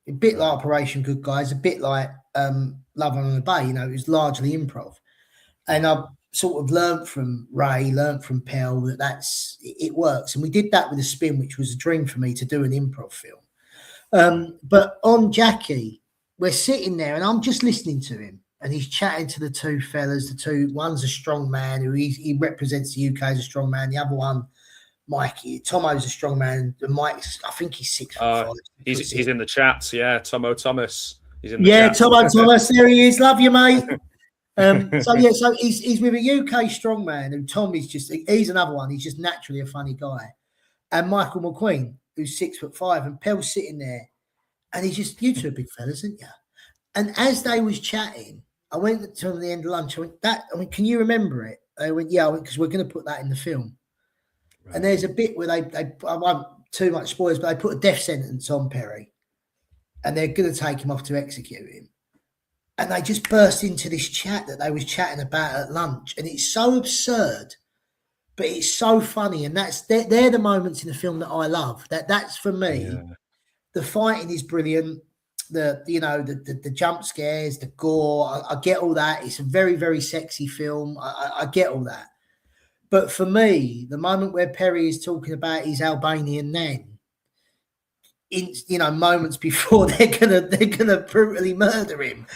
A bit like Operation Good Guys, a bit like Love on the Bay. You know, it was largely improv. And I sort of learned from Ray, learned from Pell that it works. And we did that with a spin, which was a dream for me to do an improv film. But on Jackie, we're sitting there and I'm just listening to him, and he's chatting to the two fellas. One's a strong man who he represents the UK as a strong man. The other one, Mikey, Tomo's a strong man. And Mike's, I think he's 6'5". He's in the chats. Yeah, Tomo Thomas. He's in the chat. Tomo Thomas. There he is. Love you, mate. So he's with a UK strongman, and Tom he's another one. He's just naturally a funny guy. And Michael McQueen, who's 6'5", and Pell's sitting there, and he's just, you two are big fellas, aren't you? And as they was chatting, I went to the end of lunch. I went, can you remember it? They went, yeah, because we're going to put that in the film. Right. And there's a bit where they I won't too much spoilers, but they put a death sentence on Perry, and they're going to take him off to execute him. And they just burst into this chat that they was chatting about at lunch. And it's so absurd, but it's so funny. And they're the moments in the film that I love. That's for me. Yeah. The fighting is brilliant. The jump scares, the gore, I get all that. It's a very, very sexy film. I get all that. But for me, the moment where Perry is talking about his Albanian nan, moments before they're gonna brutally murder him,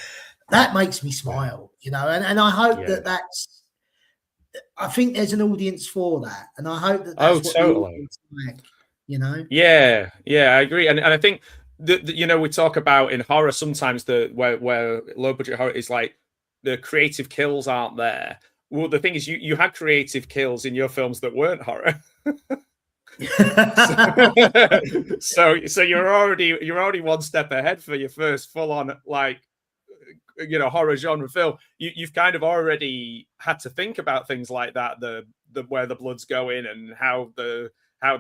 that makes me smile, and I hope that's. I think there's an audience for that, and I hope that's what totally. Like, Yeah, I agree, and I think that we talk about in horror sometimes where low budget horror is like the creative kills aren't there. Well, the thing is, you had creative kills in your films that weren't horror. so you're already one step ahead for your first full on horror genre film. You've kind of already had to think about things like that, the where the blood's going and how the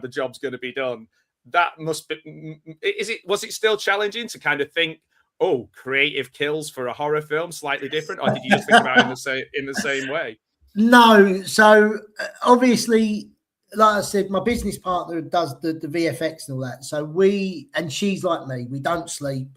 job's going to be done. That must be. Was it still challenging to kind of think, oh, creative kills for a horror film, slightly different, or did you just think about it in the same way? No, so obviously, like I said, my business partner does the VFX and all that. So and she's like me, we don't sleep,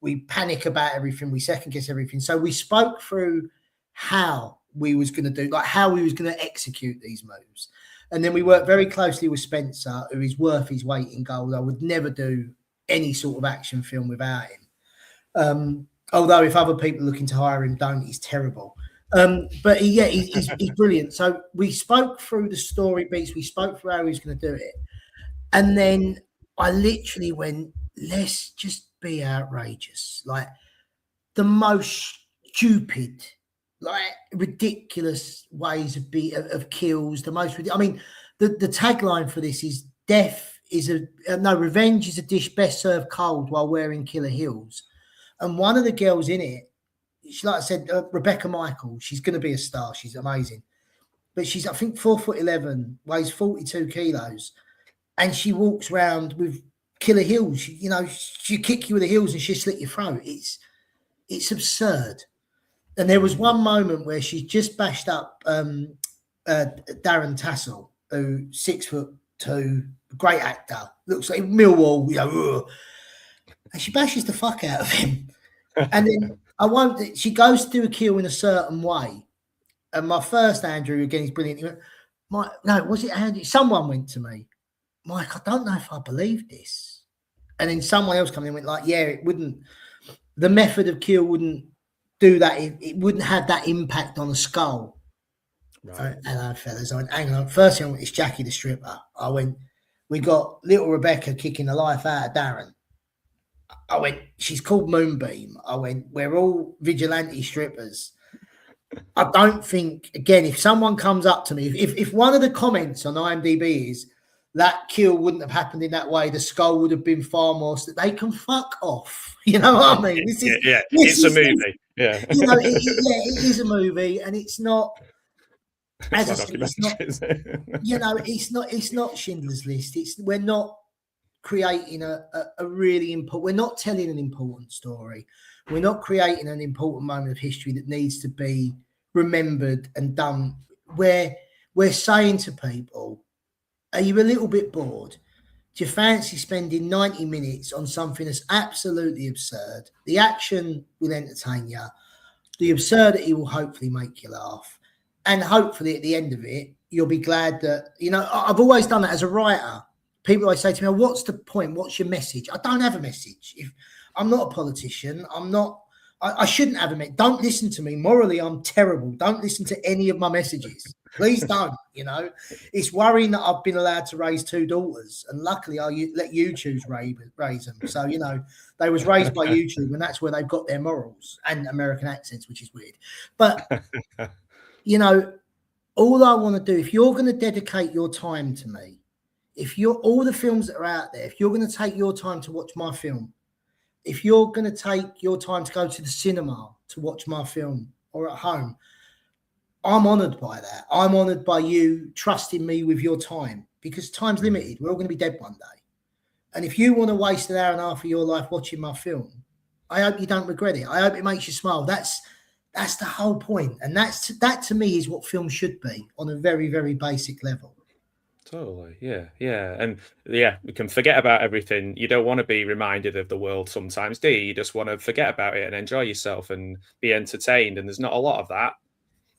we panic about everything, we second guess everything. So we spoke through how we was going to do, like how we was going to execute these moves. And then we worked very closely with Spencer, who is worth his weight in gold. I would never do any sort of action film without him. Although if other people looking to hire him don't, he's terrible. But he's brilliant. So we spoke through the story beats. We spoke through how he was going to do it. And then I literally went, let's just be outrageous. Like the most stupid, like ridiculous ways of kills. The most, I mean, the tagline for this is revenge is a dish best served cold while wearing killer heels. And one of the girls in it, like I said, Rebecca Michael, she's going to be a star. She's amazing. But she's, I think, 4'11", weighs 42 kilos. And she walks around with killer heels. She'll kick you with the heels and she'll slit your throat. It's absurd. And there was one moment where she just bashed up Darren Tassel, who's 6'2", great actor, looks like Millwall, and she bashes the fuck out of him. And then she goes to do a kill in a certain way. And my first Andrew, again, he's brilliant. He went, was it Andrew? Someone went to me, Mike, I don't know if I believe this. And then someone else came in and went like, yeah, it wouldn't, the method of kill wouldn't do that. It wouldn't have that impact on the skull. Right. Hello, fellas. I went, hang on. First thing I went, it's Jackie the stripper. I went, we got little Rebecca kicking the life out of Darren. I went, she's called Moonbeam. I went, we're all vigilante strippers. I don't think, again, if someone comes up to me, if one of the comments on IMDb is that kill wouldn't have happened in that way, the skull would have been far more, they can fuck off. You know what I mean? It's a movie. Yeah. It is a movie, and it's not. As I said, it's not Schindler's List. We're not creating a really important. We're not telling an important story. We're not creating an important moment of history that needs to be remembered and done. Where we're saying to people, are you a little bit bored? Do you fancy spending 90 minutes on something that's absolutely absurd? The action will entertain you. The absurdity will hopefully make you laugh. And hopefully at the end of it, you'll be glad that, I've always done that as a writer. People always say to me, oh, what's the point? What's your message? I don't have a message. If I'm not a politician, I shouldn't have a message. Don't listen to me. Morally, I'm terrible. Don't listen to any of my messages. Please don't, It's worrying that I've been allowed to raise 2 daughters. And luckily, I let YouTube raise them. So, they was raised by YouTube, and that's where they've got their morals and American accents, which is weird. But, all I want to do, if you're going to dedicate your time to me, all the films that are out there, if you're going to take your time to watch my film, if you're going to take your time to go to the cinema to watch my film or at home, I'm honoured by that. I'm honoured by you trusting me with your time, because time's limited. We're all going to be dead one day. And if you want to waste an hour and a half of your life watching my film, I hope you don't regret it. I hope it makes you smile. That's the whole point. And that to me is what film should be on a very, very basic level. Totally. Yeah. And we can forget about everything. You don't want to be reminded of the world sometimes, do you? You just want to forget about it and enjoy yourself and be entertained. And there's not a lot of that.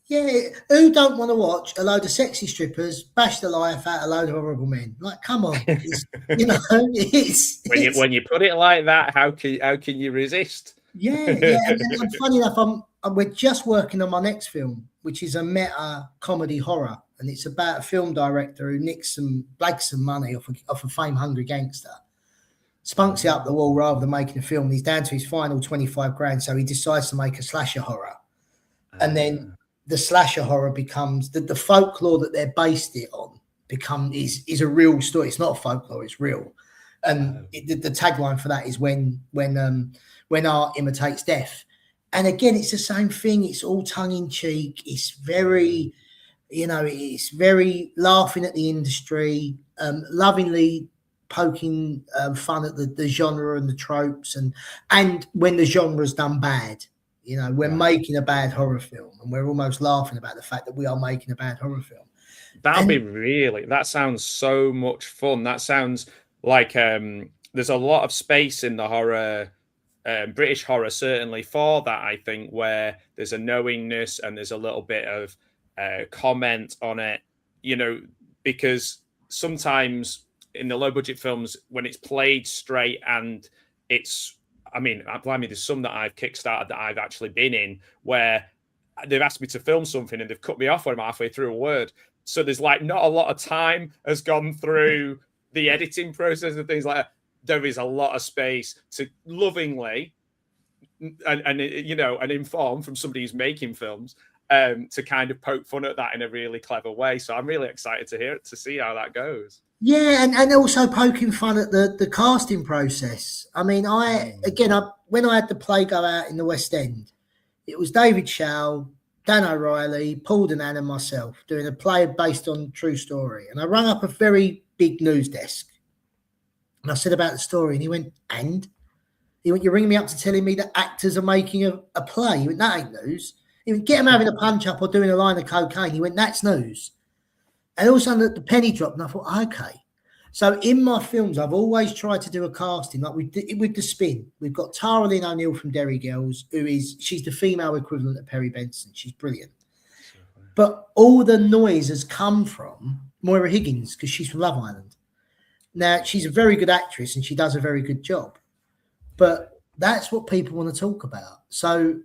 Yeah, who don't want to watch a load of sexy strippers bash the life out of a load of horrible men? Like, come on, when you put it like that, how can you resist? Yeah. And funny enough, we're just working on my next film, which is a meta comedy horror, and it's about a film director who blags some money off a fame-hungry gangster, spunks it up the wall rather than making a film. He's down to his final 25 grand, so he decides to make a slasher horror, and then the slasher horror becomes the folklore that they're based it on is a real story. It's not folklore; it's real. And the tagline for that is when art imitates death. And again, it's the same thing. It's all tongue in cheek. It's very, it's very laughing at the industry, lovingly poking fun at the genre and the tropes, and when the genre's done bad. You know, we're making a bad horror film, and we're almost laughing about the fact that we are making a bad horror film. That sounds so much fun. That sounds like there's a lot of space in the horror, British horror, certainly for that, I think, where there's a knowingness and there's a little bit of comment on it, you know, because sometimes in the low budget films, when it's played straight and it's, I mean, blimey, there's some that I've kickstarted that I've actually been in where they've asked me to film something and they've cut me off when I'm halfway through a word. So there's like not a lot of time has gone through the editing process and things like that. There is a lot of space to lovingly and you know, and inform from somebody who's making films to kind of poke fun at that in a really clever way. So I'm really excited to see how that goes. Yeah, and also poking fun at the casting process. I mean, when I had the play go out in the West End, it was David Shaw, Dan O'Reilly, Paul Denan and myself doing a play based on true story. And I rang up a very big news desk and I said about the story, and he went, and? He went, you're ringing me up to telling me that actors are making a play? He went, that ain't news. He went, get him having a punch up or doing a line of cocaine. He went, that's news. And all of a sudden the penny dropped and I thought, okay. So in my films, I've always tried to do a casting like we did with The Spin. We've got Tara Lynn O'Neill from Derry Girls, she's the female equivalent of Perry Benson. She's brilliant. But all the noise has come from Moira Higgins because she's from Love Island. Now, she's a very good actress and she does a very good job. But that's what people want to talk about. So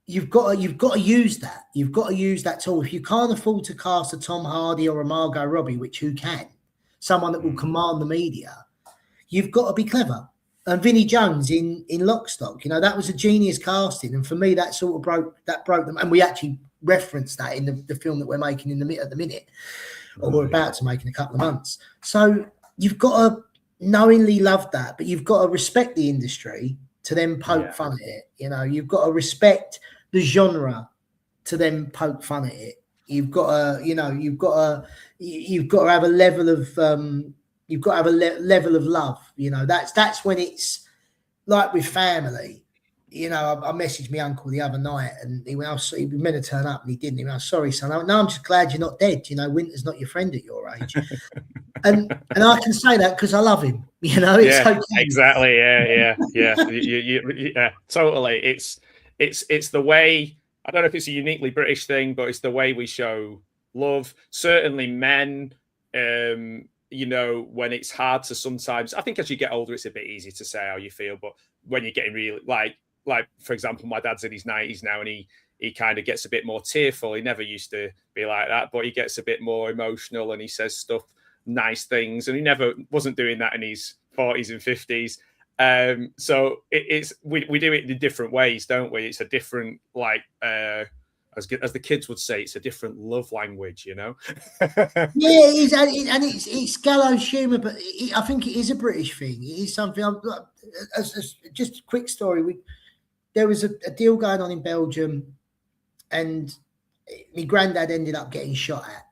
you've got to use that. You've got to use that tool. If you can't afford to cast a Tom Hardy or a Margot Robbie, which who can, someone that will command the media, you've got to be clever. And Vinnie Jones in Lock, Stock, you know, that was a genius casting. And for me, that sort of broke them. And we actually referenced that in the film that we're making at the minute, or we're about to make in a couple of months. So you've got to knowingly love that, but you've got to respect the industry to then poke fun at it. You know, you've got to respect the genre to then poke fun at it. You've got to, you know, you've got to have a level of level of love. You know, that's when it's like with family. You know, I messaged my uncle the other night and he went, he was meant to turn up and he didn't. He went, I'm sorry, son. I went, no, I'm just glad you're not dead. You know, Winter's not your friend at your age. and I can say that because I love him. You know, it's okay. Exactly. Yeah, totally. It's the way, I don't know if it's a uniquely British thing, but it's the way we show love. Certainly men, you know, when it's hard to sometimes, I think as you get older, it's a bit easier to say how you feel. But when you're getting really, like, for example, my dad's in his 90s now and he kind of gets a bit more tearful. He never used to be like that, but he gets a bit more emotional and he says stuff, nice things. And he never wasn't doing that in his 40s and 50s. So we do it in different ways, don't we? It's a different, like, as the kids would say, it's a different love language, you know? Yeah, it is, and it's gallows humour, but I think it is a British thing. It is something. Just a quick story. There was a deal going on in Belgium, and my granddad ended up getting shot at.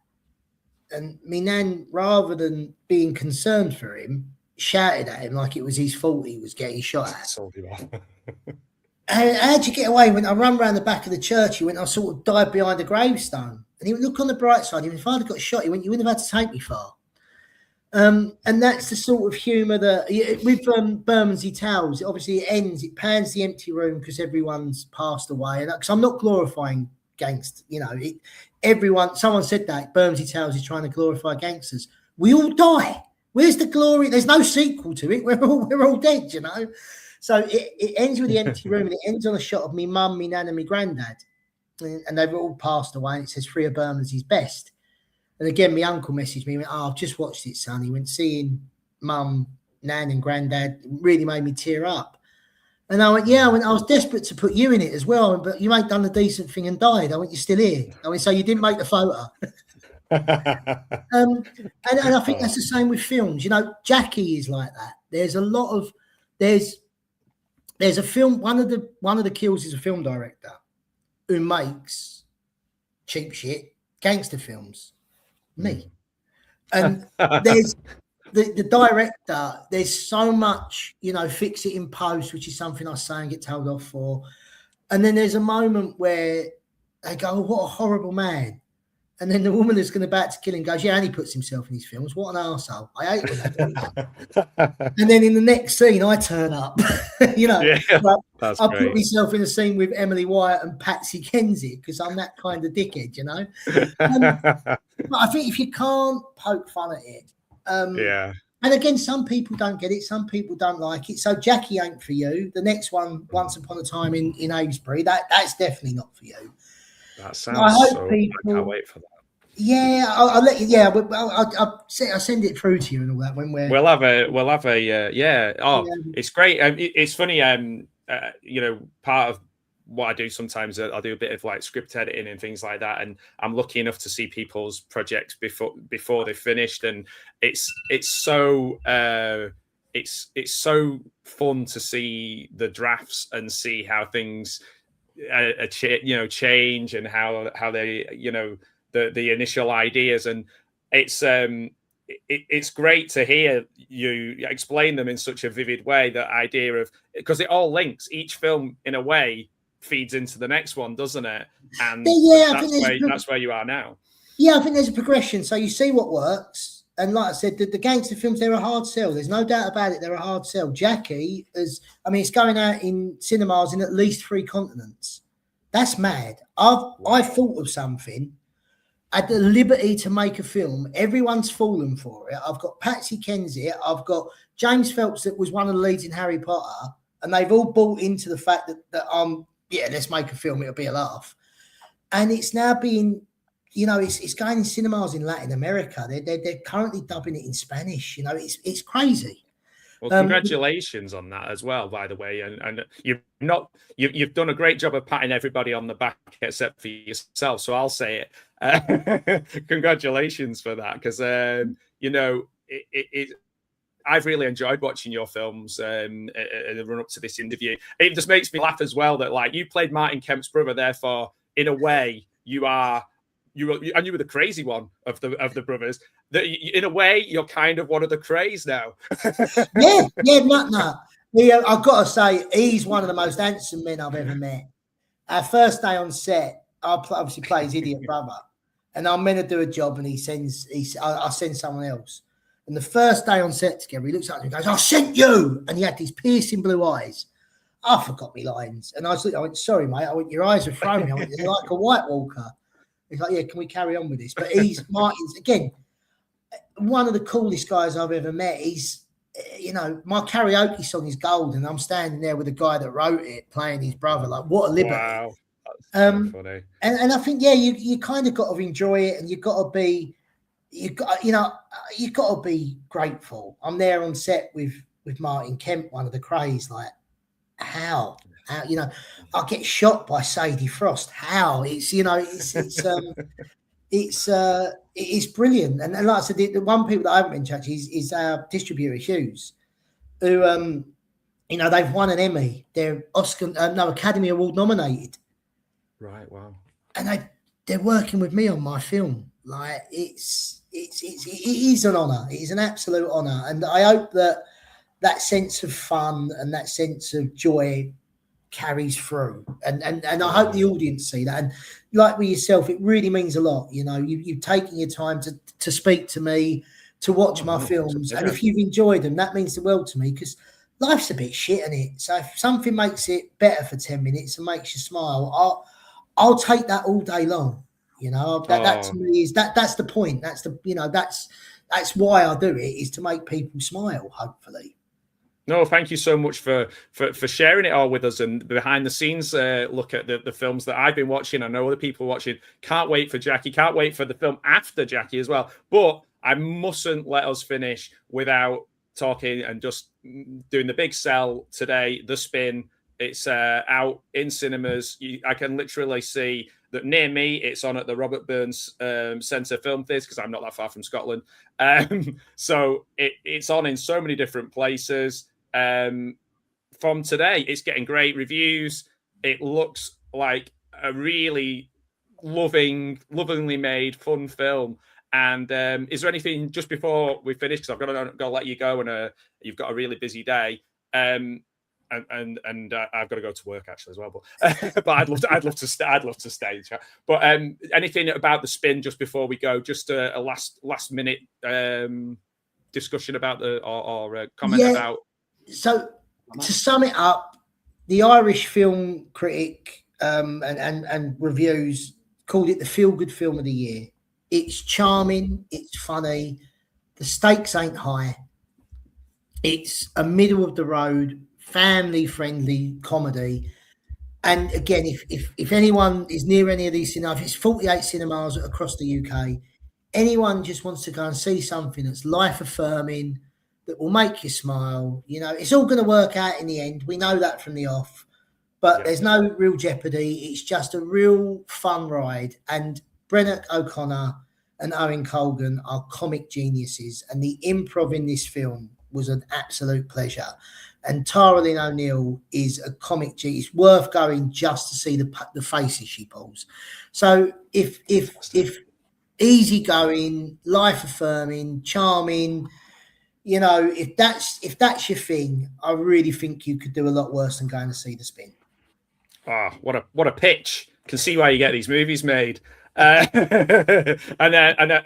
And my nan, rather than being concerned for him, shouted at him like it was his fault he was getting shot at. How'd you get away? When I run around the back of the church, he went, I sort of died behind a gravestone. And he went, look on the bright side. He went, if I'd have got shot, he went, you wouldn't have had to take me far. And that's the sort of humour that, with Bermondsey Tales, obviously it pans the empty room because everyone's passed away. And because I'm not glorifying gangsters, you know, someone said that Bermondsey Tales is trying to glorify gangsters. We all die. Where's the glory? There's no sequel to it. We're all dead, you know. So it ends with the empty room and it ends on a shot of me mum, me nan and me granddad. And they've all passed away and it says 3 of Bermondsey's best. And again, my uncle messaged me, he went, I've just watched it, son. He went, seeing mum, nan and granddad really made me tear up. And I went, yeah, I was desperate to put you in it as well, but you ain't done the decent thing and died. I went, you're still here. I went, so you didn't make the photo. And I think that's the same with films. You know, Jackie is like that. There's a lot of, there's a film, one of the kills is a film director who makes cheap shit gangster films. Me. And there's the director, there's so much, you know, fix it in post, which is something I say and get told off for. And then there's a moment where they go, oh, what a horrible man. And then the woman that's about to kill him goes, yeah, and he puts himself in his films. What an arsehole. I hate when they do that. And then in the next scene, I turn up. You know, yeah, like, I put myself in a scene with Emily Wyatt and Patsy Kensit because I'm that kind of dickhead, you know. But I think if you can't poke fun at it, yeah. And again, some people don't get it, some people don't like it. So Jackie ain't for you. The next one, Once Upon a Time in Amesbury, that's definitely not for you. That sounds so. People, I can't wait for that. Yeah, I'll let you. Yeah, I'll send it through to you and all that when we'll have a yeah. Oh, yeah. It's great. It's funny. You know, part of what I do sometimes, I do a bit of like script editing and things like that, and I'm lucky enough to see people's projects before they're finished, and it's so it's so fun to see the drafts and see how things change and how they the initial ideas, and it's great to hear you explain them in such a vivid way. That idea of, because it all links, each film in a way feeds into the next one, doesn't it? And that's where you are now. Yeah, I think there's a progression. So you see what works, and like I said, the gangster films, they're a hard sell. There's no doubt about it. They're a hard sell. Jackie it's going out in cinemas in at least 3 continents. That's mad. I thought of something. At the liberty to make a film, everyone's fallen for it. I've got Patsy Kensit, I've got James Phelps, that was one of the leads in Harry Potter, and they've all bought into the fact that let's make a film, it'll be a laugh. And it's now being, it's going in cinemas in Latin America. They're currently dubbing it in Spanish. It's crazy. Well, congratulations on that as well, by the way. And you've done a great job of patting everybody on the back except for yourself. So I'll say it. Congratulations for that, because I've really enjoyed watching your films in the run up to this interview. It just makes me laugh as well that, like, you played Martin Kemp's brother, therefore in a way you were the crazy one of the brothers. That in a way you're kind of one of the craze now. Yeah, I've got to say, he's one of the most handsome men I've ever met. Our first day on set, I obviously play his idiot brother, and I'm meant to do a job, and I send someone else. And the first day on set together, he looks at me and goes, "I sent you," and he had these piercing blue eyes. I forgot my lines, and I went, "Sorry, mate." I went, "Your eyes are thrown." I went, "You're like a White Walker." He's like, "Yeah, can we carry on with this?" But Martin's again one of the coolest guys I've ever met. He's, my karaoke song is gold, and I'm standing there with the guy that wrote it playing his brother. Like, what a liberty! Wow, that's so funny. And I think, you kind of got to enjoy it, and you've got to be, you've got to be grateful. I'm there on set with Martin Kemp, one of the craze. Like, how I get shot by Sadie Frost. How it's brilliant. And like I said, the one people that I haven't mentioned actually is our distributor Hughes, who they've won an Emmy. They're Academy Award nominated. Right. Wow. And they're working with me on my film. Like, it is an honor. It is an absolute honor. And I hope that sense of fun and that sense of joy carries through, and I hope the audience see that. And like with yourself, it really means a lot. You've taken your time to speak to me, to watch my films, and if you've enjoyed them, that means the world to me, because life's a bit shit, isn't it? So if something makes it better for 10 minutes and makes you smile, I'll take that all day long. That to me is that's the point. That's that's why I do it, is to make people smile, hopefully. No, thank you so much for sharing it all with us, and behind the scenes look at the films that I've been watching. I know other people watching. Can't wait for Jackie. Can't wait for the film after Jackie as well. But I mustn't let us finish without talking and just doing the big sell today. The Spin. It's out in cinemas. I can literally see that near me. It's on at the Robert Burns Centre Film Theatre, because I'm not that far from Scotland. So it's on in so many different places. From today, it's getting great reviews. It looks like a really lovingly made, fun film. And is there anything just before we finish? Because I've got to let you go, and you've got a really busy day. And I've got to go to work actually as well. But but I'd love to stay. But anything about the spin just before we go? Just a last minute discussion about or comment about. So to sum it up, the Irish film critic and reviews called it the feel-good film of the year. It's charming, it's funny, the stakes ain't high. It's a middle of the road, family-friendly comedy. And again, if anyone is near any of these cinemas, it's 48 cinemas across the UK. Anyone just wants to go and see something that's life-affirming, that will make you smile. You know, it's all going to work out in the end. We know that from the off, but there's no real jeopardy. It's just a real fun ride. And Brennan O'Connor and Owen Colgan are comic geniuses, and the improv in this film was an absolute pleasure. And Tara Lynn O'Neill is a comic genius. It's worth going just to see the faces she pulls. So if easygoing, life affirming, charming, you know, if that's your thing, I really think you could do a lot worse than going to see The Spin. Oh, what a pitch! Can see why you get these movies made. And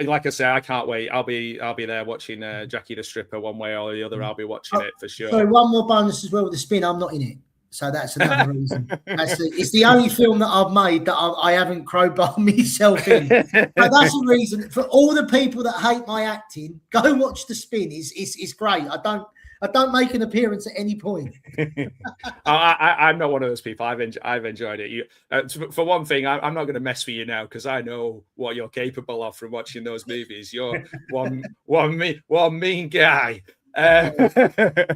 like I say, I can't wait. I'll be there watching Jackie the Stripper one way or the other. I'll be watching it for sure. So one more bonus as well with The Spin. I'm not in it, so that's another reason. It's the only film that I've made that I haven't crowbarred myself in. But that's a reason for all the people that hate my acting. Go watch The Spin. It's great. I don't make an appearance at any point. I'm not one of those people. I've enjoyed it. For one thing, I'm not going to mess with you now because I know what you're capable of from watching those movies. You're one mean guy. I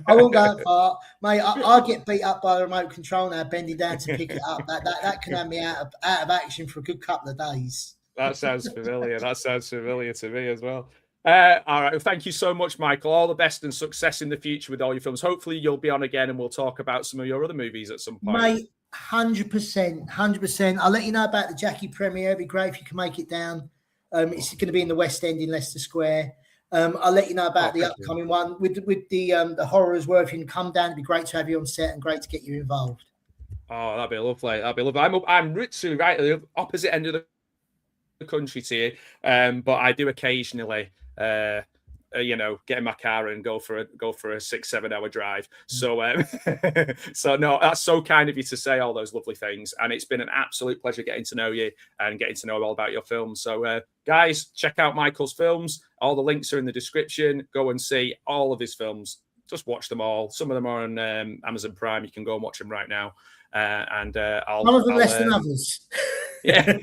won't go that far, mate. I get beat up by the remote control now, bending down to pick it up. That can have me out of action for a good couple of days. That sounds familiar. That sounds familiar to me as well. All right. Well, thank you so much, Michael. All the best and success in the future with all your films. Hopefully you'll be on again and we'll talk about some of your other movies at some point. Mate, 100%. I'll let you know about the Jackie premiere. It'd be great if you can make it down. It's going to be in the West End in Leicester Square. I'll let you know about the upcoming one with the horror as well. If you can come down, it'd be great to have you on set and great to get you involved. Oh, that'd be lovely. I'm literally right at the opposite end of the country to you, but I do occasionally get in my car and go for a 6-7 hour drive. So so no, that's so kind of you to say all those lovely things, and it's been an absolute pleasure getting to know you and getting to know all about your films. So guys, check out Michael's films. All the links are in the description. Go and see all of his films. Just watch them all. Some of them are on Amazon Prime. You can go and watch them right now. And I'll some of them less than others. Yeah.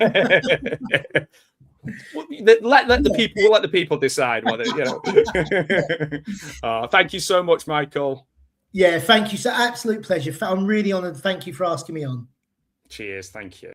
let the people decide whether thank you so much, Michael. Yeah, thank you. So absolute pleasure. I'm really honored. Thank you for asking me on. Cheers. Thank you.